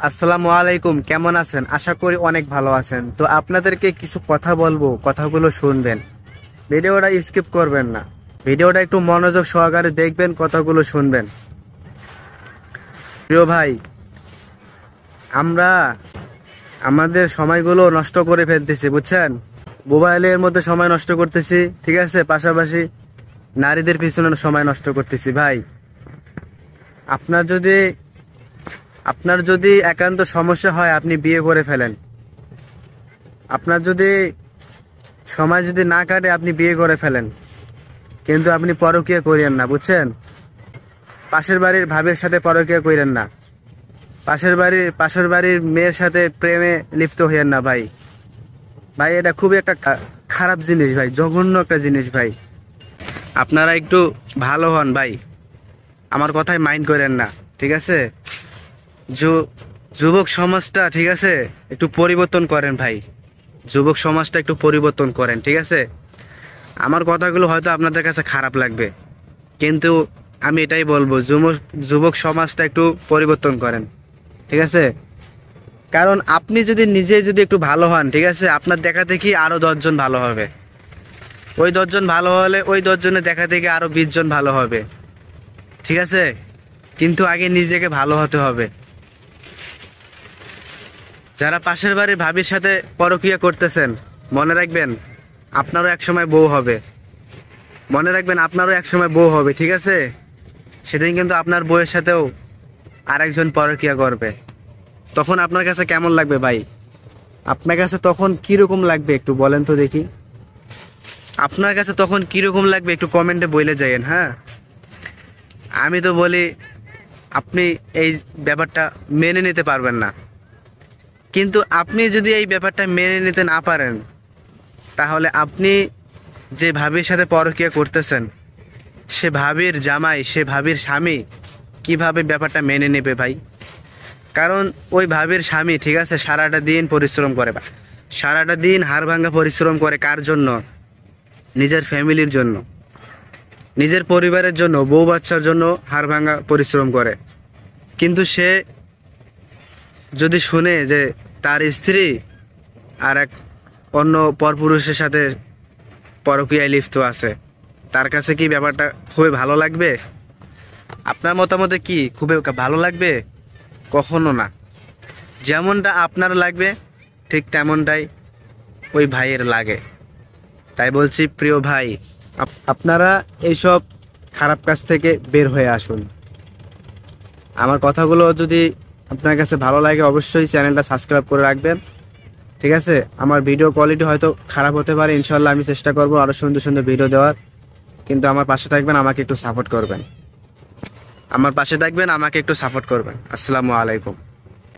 আসসালামু আলাইকুম, কেমন আছেন? আশা করি অনেক ভালো আছেন। তো আপনাদেরকে কিছু কথা বলবো, কথাগুলো শুনবেন, ভিডিওটা স্কিপ করবেন না। ভিডিওটা একটু মনোযোগ সহকারে দেখবেন, কথাগুলো শুনবেন। প্রিয় ভাই, আমরা আমাদের সময়গুলো নষ্ট করে ফেলতেছি, বুঝছেন? মোবাইলের মধ্যে সময় নষ্ট করতেছি, ঠিক আছে, পাশাপাশি নারীদের পিছনে সময় নষ্ট করতেছি। ভাই, আপনার যদি একান্ত সমস্যা হয়, আপনি বিয়ে করে ফেলেন। আপনার যদি সময় যদি না কাটে, আপনি বিয়ে করে ফেলেন, কিন্তু আপনি পরকীয়া করিয়েন না, বুঝছেন? পাশের বাড়ির ভাবির সাথে পরকীয়া করিয়েন না। পাশের বাড়ির মেয়ের সাথে প্রেমে লিপ্ত হইয়েন না ভাই। ভাই, এটা খুবই একটা খারাপ জিনিস ভাই, জঘন্য একটা জিনিস ভাই। আপনারা একটু ভালো হন ভাই, আমার কথায় মাইন্ড করেন না, ঠিক আছে? যুবক সমাজটা, ঠিক আছে, একটু পরিবর্তন করেন ভাই। যুবক সমাজটা একটু পরিবর্তন করেন, ঠিক আছে? আমার কথাগুলো হয়তো আপনাদের কাছে খারাপ লাগবে, কিন্তু আমি এটাই বলবো, যুবক সমাজটা একটু পরিবর্তন করেন, ঠিক আছে? কারণ আপনি যদি নিজে যদি একটু ভালো হন, ঠিক আছে, আপনার দেখা দেখি আরো 10 জন ভালো হবে। ওই 10 জন ভালো হলে ওই 10 জনের দেখা দেখি আরো 20 জন ভালো হবে, ঠিক আছে? কিন্তু আগে নিজেকে ভালো হতে হবে। যারা পাশের বাড়ির ভাবির সাথে পরকীয়া করতেছেন, মনে রাখবেন আপনারও একসময় বউ হবে। মনে রাখবেন আপনারও একসময় বউ হবে, ঠিক আছে? সেদিন কিন্তু আপনার বউয়ের সাথেও আরেকজন পরকীয়া করবে। তখন আপনার কাছে কেমন লাগবে ভাই? আপনার কাছে তখন কিরকম লাগবে একটু বলেন তো দেখি। আপনার কাছে তখন কিরকম লাগবে একটু কমেন্টে বলে যাইয়েন, হ্যাঁ? আমি তো বলি, আপনি এই ব্যাপারটা মেনে নিতে পারবেন না, কিন্তু আপনি যদি এই ব্যাপারটা মেনে নিতে না পারেন, তাহলে আপনি যে ভাবির সাথে পরকীয়া করতেছেন, সে ভাবির জামাই, সে ভাবির স্বামী কিভাবে ব্যাপারটা মেনে নেবে ভাই? কারণ ওই ভাবির স্বামী, ঠিক আছে, সারাটা দিন পরিশ্রম করে, সারাটা দিন হাড় ভাঙা পরিশ্রম করে। কার জন্য? নিজের ফ্যামিলির জন্য, নিজের পরিবারের জন্য, বউ বাচ্চার জন্য হাড় ভাঙা পরিশ্রম করে। কিন্তু সে যদি শুনে যে তার স্ত্রী আর এক অন্য পরপুরুষের সাথে পরকীয়ায় লিপ্ত আছে, তার কাছে কি ব্যাপারটা খুবই ভালো লাগবে? আপনার মতামতে কি খুবই ভালো লাগবে? কখনো না। যেমনটা আপনার লাগবে, ঠিক তেমনটাই ওই ভাইয়ের লাগে। তাই বলছি, প্রিয় ভাই, আপনারা এইসব খারাপ কাজ থেকে বের হয়ে আসুন। আমার কথাগুলো যদি আপনার কাছে ভালো লাগে, অবশ্যই চ্যানেলটা সাবস্ক্রাইব করে রাখবেন, ঠিক আছে? আমার ভিডিও কোয়ালিটি হয়তো খারাপ হতে পারে, ইনশাল্লাহ আমি চেষ্টা করবো আরো সুন্দর সুন্দর ভিডিও দেওয়ার। কিন্তু আমার পাশে থাকবেন, আমাকে একটু সাপোর্ট করবেন। আসসালামু আলাইকুম।